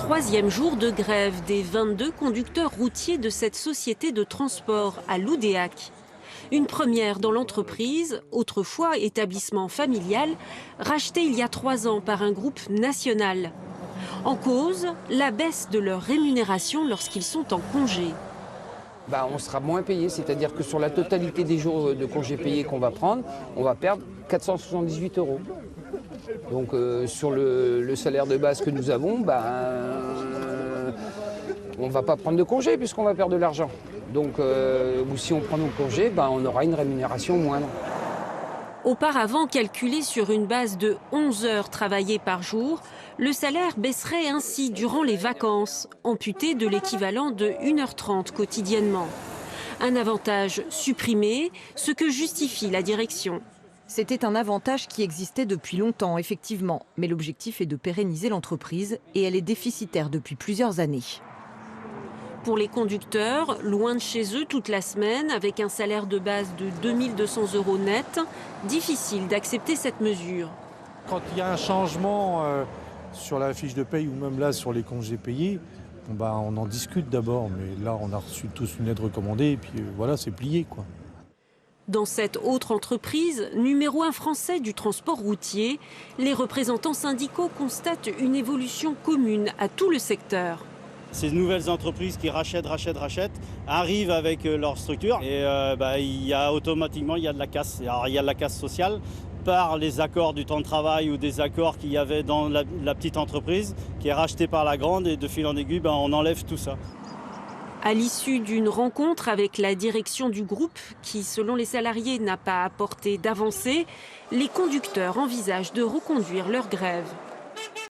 3e jour de grève des 22 conducteurs routiers de cette société de transport à Loudéac. Une première dans l'entreprise, autrefois établissement familial, racheté il y a 3 ans par un groupe national. En cause, la baisse de leur rémunération lorsqu'ils sont en congé. On sera moins payé, c'est-à-dire que sur la totalité des jours de congés payés qu'on va prendre, on va perdre 478 €. Donc sur le salaire de base que nous avons, on ne va pas prendre de congés puisqu'on va perdre de l'argent. Donc ou si on prend nos congés, on aura une rémunération moindre. Auparavant calculé sur une base de 11 heures travaillées par jour, le salaire baisserait ainsi durant les vacances, amputé de l'équivalent de 1h30 quotidiennement. Un avantage supprimé, ce que justifie la direction. C'était un avantage qui existait depuis longtemps, effectivement. Mais l'objectif est de pérenniser l'entreprise et elle est déficitaire depuis plusieurs années. Pour les conducteurs, loin de chez eux toute la semaine, avec un salaire de base de 2 200 € net, difficile d'accepter cette mesure. Quand il y a un changement sur la fiche de paye ou même là sur les congés payés, on en discute d'abord. Mais là, on a reçu tous une lettre recommandée et puis voilà, c'est plié, quoi. Dans cette autre entreprise, numéro 1 français du transport routier, les représentants syndicaux constatent une évolution commune à tout le secteur. Ces nouvelles entreprises qui rachètent, arrivent avec leur structure et automatiquement il y a de la casse. Alors, il y a de la casse sociale par les accords du temps de travail ou des accords qu'il y avait dans la petite entreprise qui est rachetée par la grande et de fil en aiguille, on enlève tout ça. À l'issue d'une rencontre avec la direction du groupe, qui selon les salariés n'a pas apporté d'avancée, les conducteurs envisagent de reconduire leur grève.